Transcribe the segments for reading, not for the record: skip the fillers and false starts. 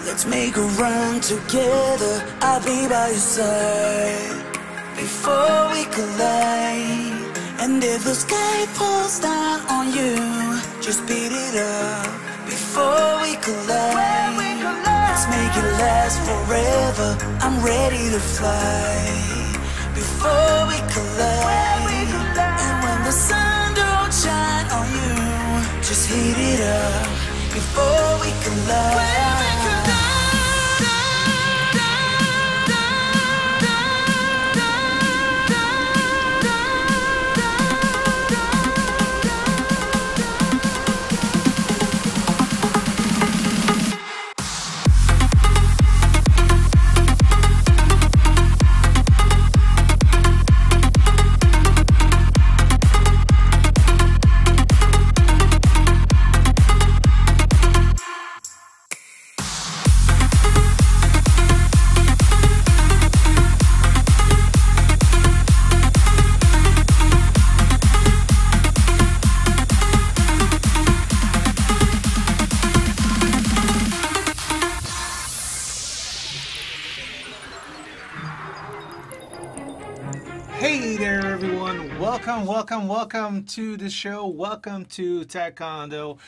Let's make a run together, I'll be by your side before we collide. And if the sky falls down on you, just beat it up before we collide. Let's make it last forever, I'm ready to fly before we collide. And when the sun don't shine on you, just heat it up before we collide. Hey there everyone, welcome to the show, welcome to Taekwondo.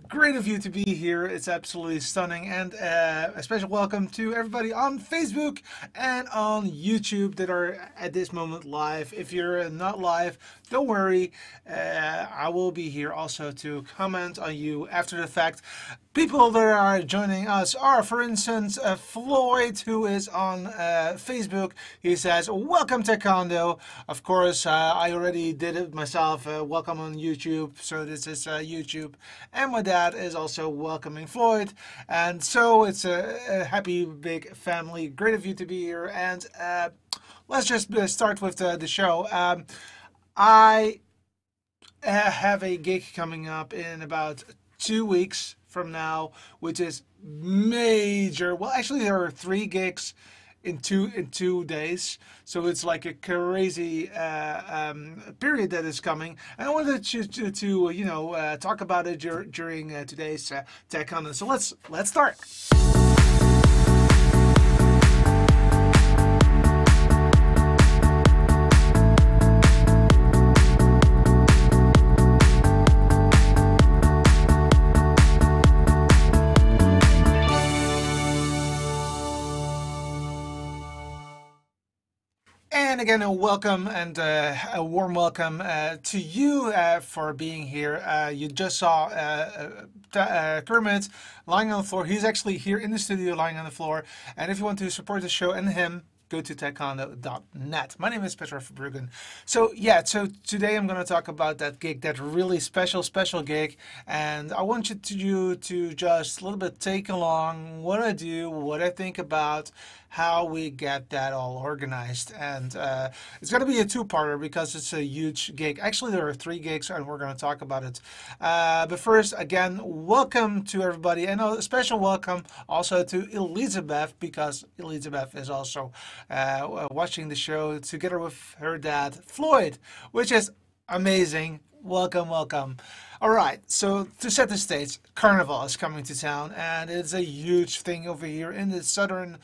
Great of you to be here, it's absolutely stunning, and a special welcome to everybody on Facebook and on YouTube that are at this moment live. If you're not live, don't worry, I will be here also to comment on you after the fact. People that are joining us are, for instance, Floyd, who is on Facebook. He says, welcome Taekwondo. Of course, I already did it myself. Welcome on YouTube. So this is YouTube. And my dad is also welcoming Floyd. And so it's a happy, big family. Great of you to be here. And let's just start with the show. I have a gig coming up in about 2 weeks from now, which is major. Well, actually, there are 3 gigs in two days, so it's like a crazy period that is coming. And I wanted to talk about it during today's Taekwondo. So let's start. And again, a welcome and a warm welcome to you for being here. You just saw Kermit lying on the floor. He's actually here in the studio lying on the floor. And if you want to support the show and him, go to taekwondo.net. My name is Petra Verbruggen. So today I'm going to talk about that gig, that really special gig. And I want you to just a little bit take along what I do, what I think about, how we get that all organized. And it's going to be a 2-parter because it's a huge gig. Actually, there are 3 gigs and we're going to talk about it. But first, again, welcome to everybody. And a special welcome also to Elizabeth, because Elizabeth is also watching the show together with her dad, Floyd, which is amazing. Welcome. All right, so to set the stage, Carnival is coming to town, and it's a huge thing over here in the southern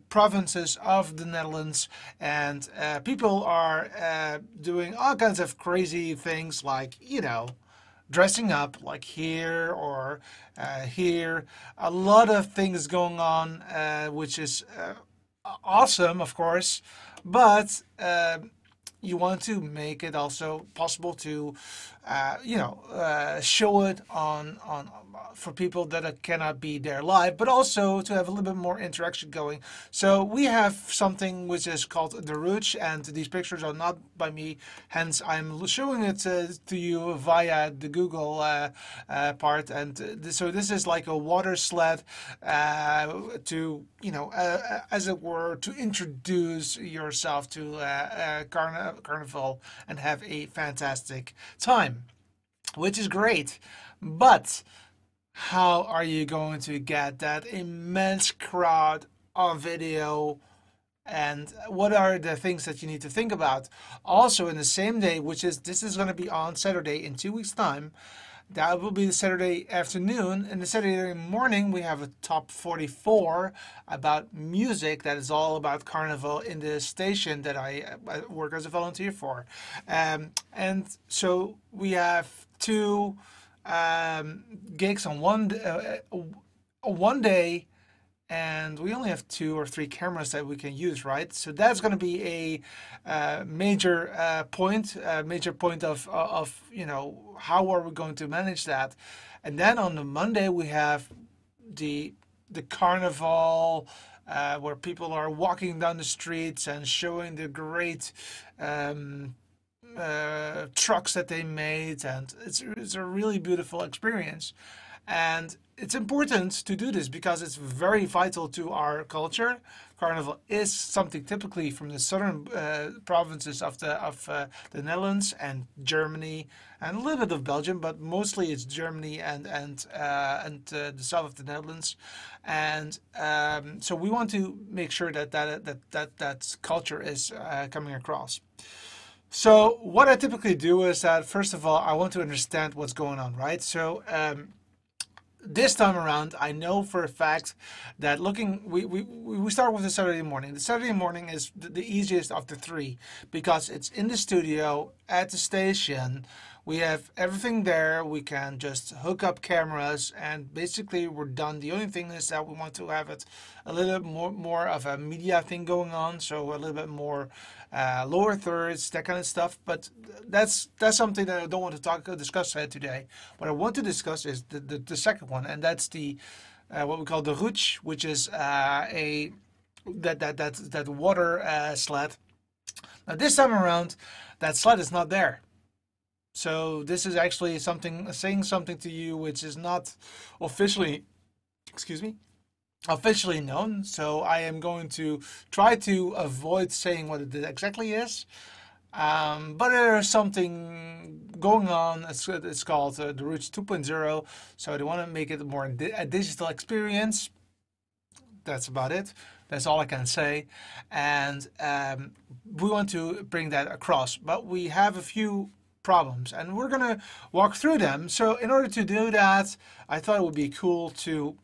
provinces of the Netherlands, and people are doing all kinds of crazy things, like, dressing up, like here or here. A lot of things going on, which is awesome, of course, but you want to make it also possible to show it on for people that cannot be there live, but also to have a little bit more interaction going. So we have something which is called the Rouge, and these pictures are not by me, hence I'm showing it to you via the Google part. And so this is like a water sled to, as it were, to introduce yourself to Carnival and have a fantastic time, which is great. But how are you going to get that immense crowd on video? And what are the things that you need to think about? Also, in the same day, this is going to be on Saturday in 2 weeks' time, That will be the Saturday afternoon. And the Saturday morning, we have a top 44 about music that is all about carnival in the station that I work as a volunteer for. And so we have two gigs on one day, and we only have 2 or 3 cameras that we can use, right? So that's going to be a major point, of how are we going to manage that. And then on the Monday we have the carnival, where people are walking down the streets and showing the great trucks that they made, and it's a really beautiful experience. And it's important to do this because it's very vital to our culture. Carnival is something typically from the southern provinces of the Netherlands and Germany and a little bit of Belgium, but mostly it's Germany and the south of the Netherlands. And so we want to make sure that culture is coming across. So what I typically do is that, first of all, I want to understand what's going on, right? So this time around, I know for a fact that we start with the Saturday morning. The Saturday morning is the easiest of the 3 because it's in the studio at the station. We have everything there. We can just hook up cameras and basically we're done. The only thing is that we want to have it a little bit more of a media thing going on, so a little bit more lower thirds, that kind of stuff. But that's something that I don't want to discuss today. What I want to discuss is the second one, and that's the what we call the Rouge, which is that water sled. Now this time around, that sled is not there. So this is actually saying something to you which is not officially, officially known. So I am going to try to avoid saying what it exactly is. But there's something going on. It's called the Rouge 2.0. So they want to make it more a digital experience. That's about it. That's all I can say. And we want to bring that across. But we have a few problems and we're gonna walk through them. So in order to do that, I thought it would be cool to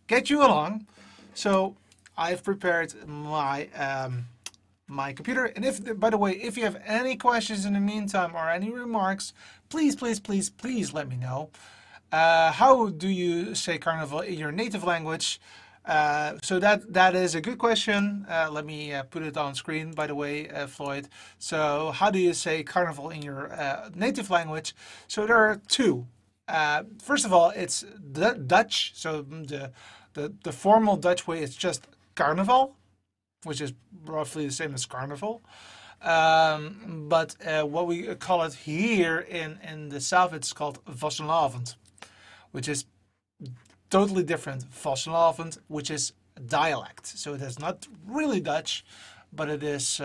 get you along. So I've prepared my my computer, and if, by the way, if you have any questions in the meantime or any remarks, please let me know. How do you say carnival in your native language? So that is a good question. Let me put it on screen, by the way, Floyd. So how do you say carnival in your native language? So there are 2. First of all, it's the Dutch. So the formal Dutch way is just carnaval, which is roughly the same as carnival. But what we call it here in the south, it's called Vastenavond, which is totally different. Vastenavond, which is dialect. So it is not really Dutch, but it is,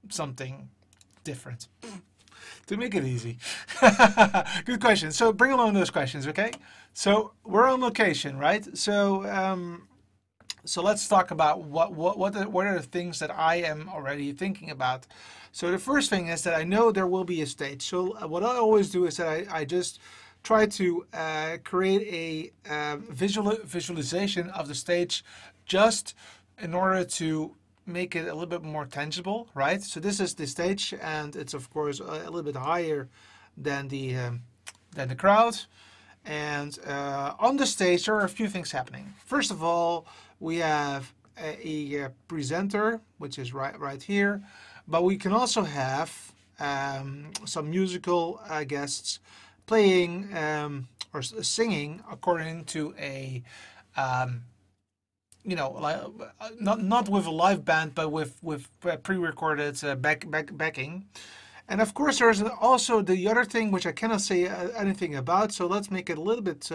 something different. To make it easy. Good question. So bring along those questions, okay? So we're on location, right? So so let's talk about what are the things that I am already thinking about. So the first thing is that I know there will be a stage. So what I always do is that I just try to create a visualization of the stage, just in order to make it a little bit more tangible, right? So this is the stage, and it's of course a little bit higher than the crowd. And on the stage there are a few things happening. First of all, we have a presenter, which is right here, but we can also have some musical guests playing or singing according to a not with a live band, but with pre-recorded backing. And of course there's also the other thing which I cannot say anything about, so let's make it a little bit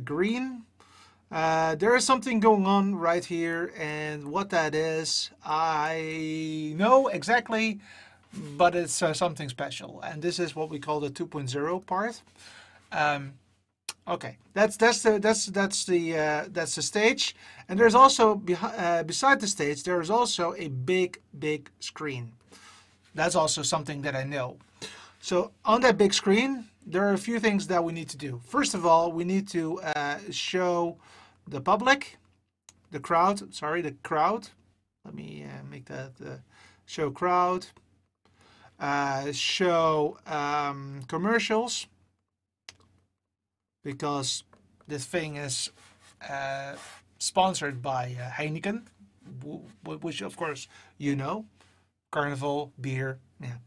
green. There is something going on right here, and what that is I know exactly, but it's something special, and this is what we call the 2.0 part. Okay, that's the stage, and there's also beside the stage there is also a big screen. That's also something that I know. So on that big screen, there are a few things that we need to do. First of all, we need to show the public, the crowd, sorry, the crowd. Let me make that show crowd, show commercials, because this thing is sponsored by Heineken, which of course you know, Carnival beer, yeah.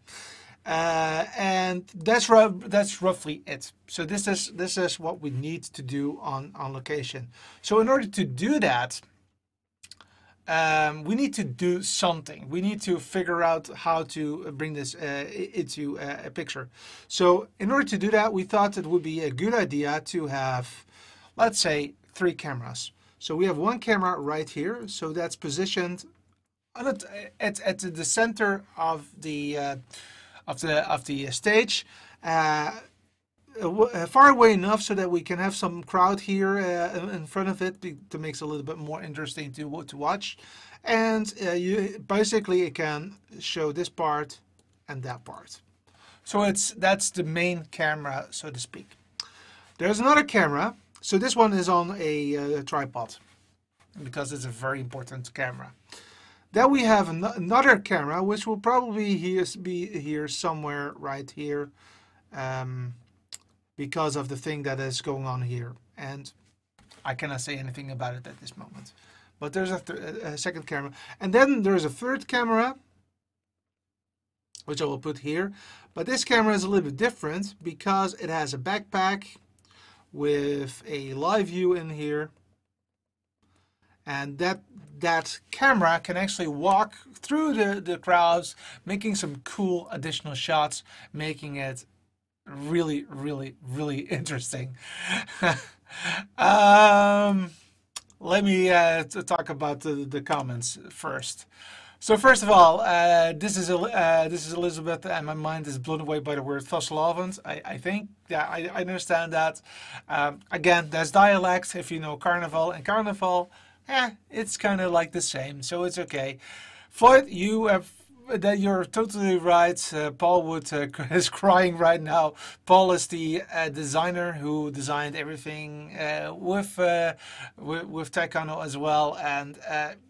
And that's roughly it. So this is what we need to do on location. So in order to do that, we need to do something. We need to figure out how to bring this into a picture. So in order to do that, we thought it would be a good idea to have, let's say, 3 cameras. So we have one camera right here. So that's positioned at the center of the stage, far away enough so that we can have some crowd here in front of it to make it a little bit more interesting to watch. And it can show this part and that part. So that's the main camera, so to speak. There's another camera. So this one is on a tripod because it's a very important camera. Then we have another camera, which will probably be here somewhere right here, because of the thing that is going on here. And I cannot say anything about it at this moment. But there's a second camera. And then there's a third camera, which I will put here. But this camera is a little bit different because it has a backpack with a live view in here. And that camera can actually walk through the crowds, making some cool additional shots, making it really, really, really interesting. Let me talk about the comments first. So first of all, this is Elizabeth, and my mind is blown away by the word Vastelavond. I think, yeah, I understand that. Again, there's dialects. If you know Carnival and Carnival, it's kind of like the same, so it's okay. Floyd, you're totally right. Paul Wood is crying right now. Paul is the designer who designed everything with Taekwondo as well. And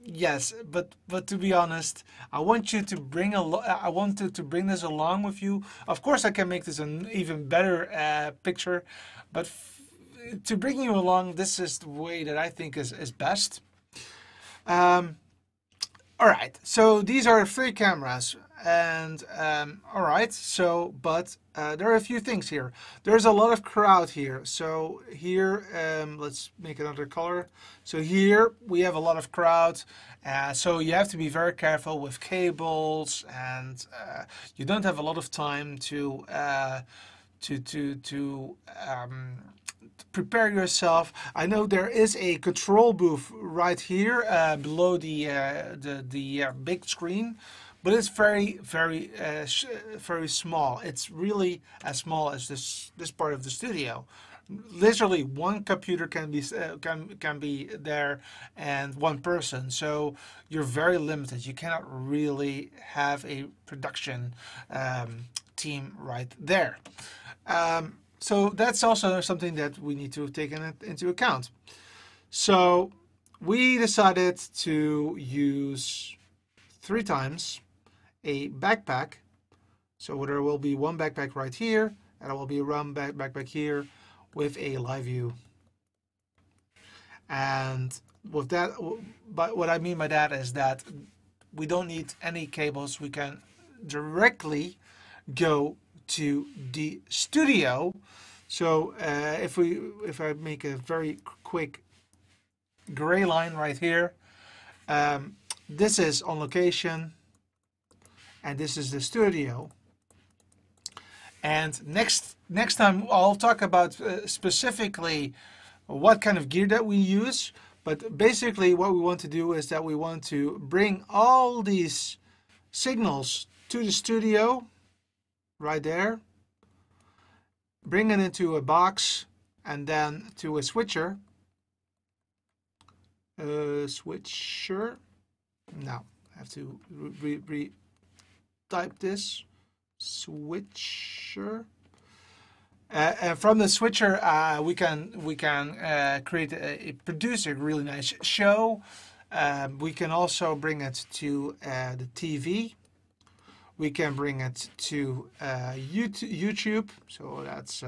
yes, but to be honest, I wanted to bring this along with you. Of course, I can make this an even better picture, but to bring you along, this is the way that I think is best. All right, so these are 3 cameras, and all right, so but there are a few things here. There's a lot of crowd here. So here, let's make another color. So here we have a lot of crowd. So you have to be very careful with cables, and you don't have a lot of time to prepare yourself. I know there is a control booth right here below the big screen, but it's very small. It's really as small as this part of the studio. Literally, one computer can be there and one person. So you're very limited. You cannot really have a production team right there. So that's also something that we need to take into account. So we decided to use 3 times a backpack. So there will be one backpack right here, and there will be one backpack here with a live view. And with that, but what I mean by that is that we don't need any cables. We can directly go to the studio. So if I make a very quick gray line right here, this is on location, and this is the studio. And next time I'll talk about specifically what kind of gear that we use. But basically what we want to do is that we want to bring all these signals to the studio right there, bring it into a box, and then to a switcher. Now I have to type this. switcher. And from the switcher, we can produce a really nice show. We can also bring it to the TV. We can bring it to YouTube. So that's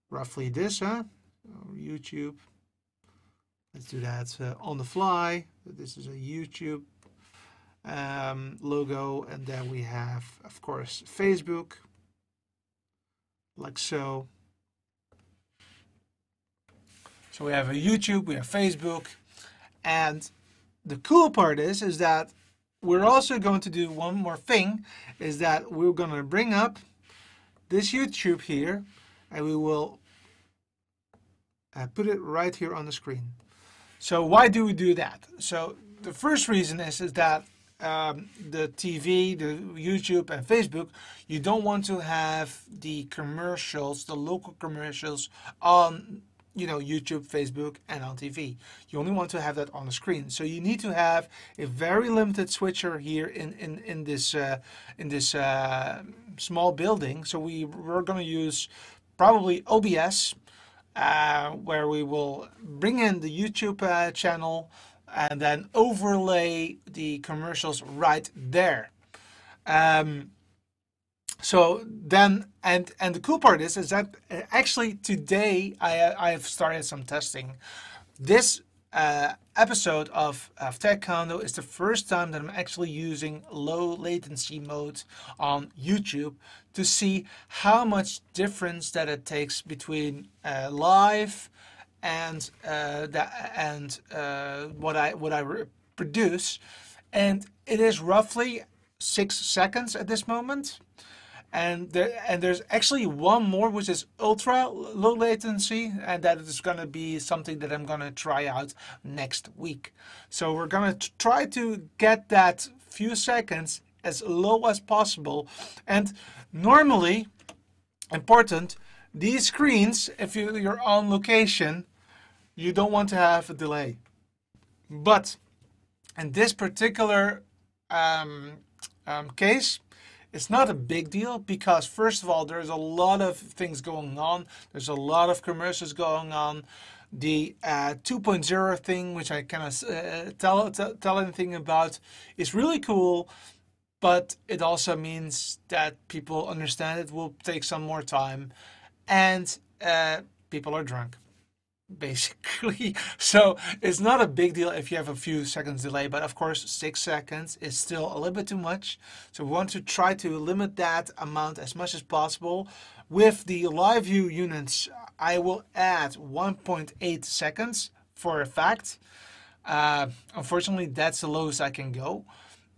roughly this, huh? YouTube. Let's do that on the fly. This is a YouTube logo, and then we have, of course, Facebook. Like so. So we have a YouTube, we have Facebook, and the cool part is that we're also going to do one more thing, is that we're going to bring up this YouTube here, and we will put it right here on the screen. So why do we do that? So the first reason is that the TV, the YouTube and Facebook, you don't want to have the commercials, the local commercials on, you know, YouTube, Facebook and on TV. You only want to have that on the screen. So you need to have a very limited switcher here in this small building. So we're going to use probably OBS, where we will bring in the YouTube channel and then overlay the commercials right there. So then, and the cool part is that actually today I've started some testing. This episode of Tech Condo is the first time that I'm actually using low latency mode on YouTube to see how much difference that it takes between live and what I produce, and it is roughly 6 seconds at this moment. And there's actually one more which is ultra low latency, and that is going to be something that I'm going to try out next week. So we're going to try to get that few seconds as low as possible. And normally, important, these screens, if you're on location, you don't want to have a delay. But in this particular case, it's not a big deal because, first of all, there's a lot of things going on. There's a lot of commercials going on. The 2.0 thing, which I cannot tell anything about, is really cool, but it also means that people understand it will take some more time, and people are drunk, basically. So it's not a big deal if you have a few seconds delay, but of course 6 seconds is still a little bit too much. So we want to try to limit that amount as much as possible. With the live view units, I will add 1.8 seconds for a fact. Unfortunately, that's the lowest I can go.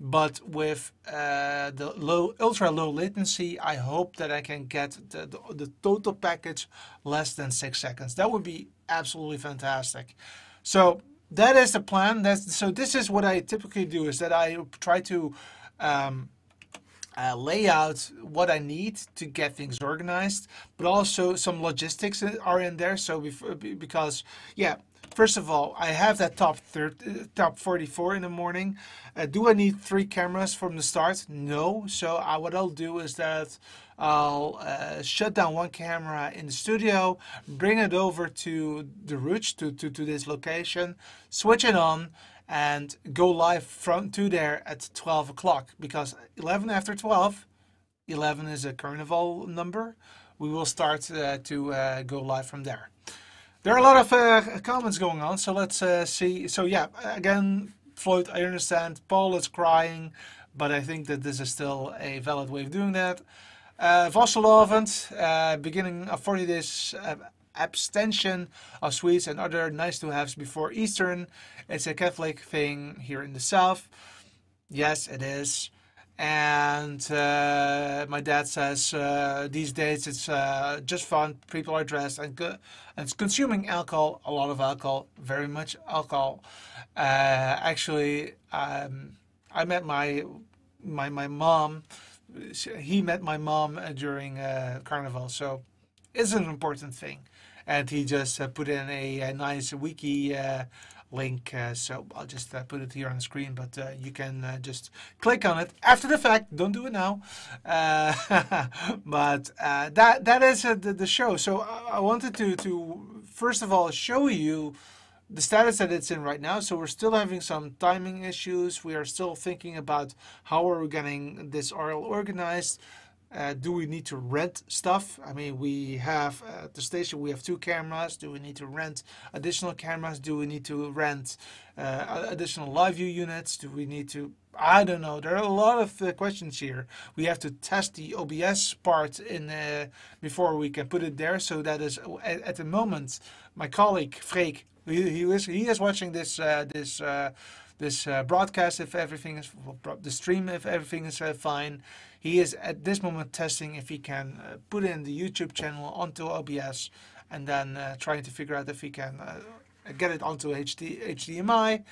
But with the ultra low latency, I hope that I can get the total package less than 6 seconds. That would be absolutely fantastic. So that is the plan. So this is what I typically do, is that I try to lay out what I need to get things organized, but also some logistics are in there. So because, yeah, first of all, I have that top 44 in the morning. Do I need 3 cameras from the start? No. So what I'll do is that I'll shut down one camera in the studio, bring it over to the Rouge, to this location, switch it on, and go live to there at 12 o'clock. Because 11 after 12, 11 is a carnival number, we will start to go live from there. There are a lot of comments going on, so let's see. So yeah, again, Floyd, I understand. Paul is crying, but I think that this is still a valid way of doing that. Vasselovend, beginning of 40 days abstention of sweets and other nice to haves before Eastern. It's a Catholic thing here in the South. Yes, it is. And my dad says these days it's just fun. People are dressed and it's consuming alcohol, a lot of alcohol, very much alcohol. Actually, I met my mom. He met my mom during Carnival, so it's an important thing. And he just put in a nice wiki link. So I'll just put it here on the screen, but you can just click on it after the fact. Don't do it now. But that is the show. So I wanted to first of all show you the status that it's in right now. So we're still having some timing issues. We are still thinking about how are we getting this RL organized. Do we need to rent stuff? I mean, we have at the station, we have 2 cameras. Do we need to rent additional cameras? Do we need to rent additional live view units? Do we need to, I don't know. There are a lot of questions here. We have to test the OBS part in before we can put it there. So that is, at the moment, my colleague, Freek, he is watching this broadcast if everything is, the stream if everything is fine. He is at this moment testing if he can put in the YouTube channel onto OBS, and then trying to figure out if he can get it onto HDMI.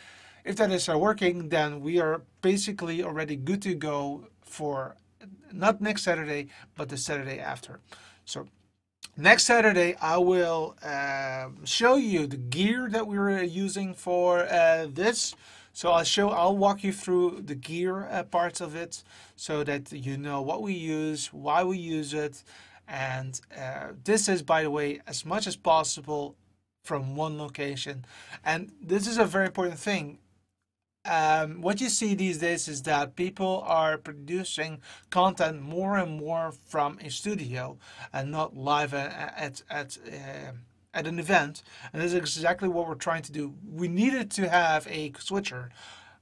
If that is working, then we are basically already good to go for not next Saturday, but the Saturday after. So next Saturday, I will show you the gear that we were using for this. So I'll walk you through the gear parts of it, so that you know what we use, why we use it, and this is, by the way, as much as possible from one location. And this is a very important thing. What you see these days is that people are producing content more and more from a studio and not live at an event, and this is exactly what we're trying to do. We needed to have a switcher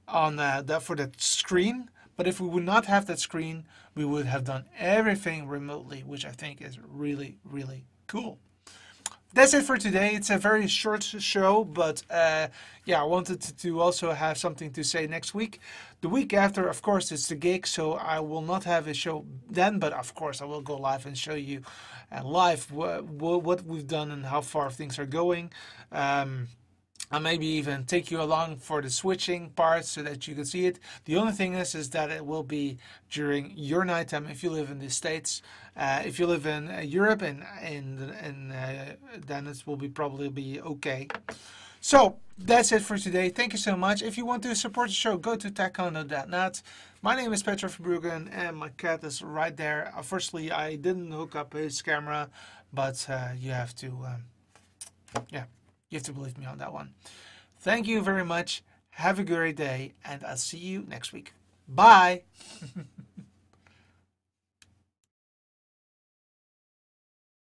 on for that screen, but if we would not have that screen, we would have done everything remotely, which I think is really, really cool. That's it for today. It's a very short show, but yeah, I wanted to also have something to say next week. The week after, of course, it's the gig, so I will not have a show then, but of course I will go live and show you live what we've done and how far things are going. I'll maybe even take you along for the switching part so that you can see it. The only thing is that it will be during your nighttime if you live in the States. If you live in Europe, then it will probably be okay. So that's it for today. Thank you so much. If you want to support the show, go to taekwondo.net. My name is Petra Verbruggen, and my cat is right there. Firstly, I didn't hook up his camera, but you have to, yeah, you have to believe me on that one. Thank you very much. Have a great day, and I'll see you next week. Bye.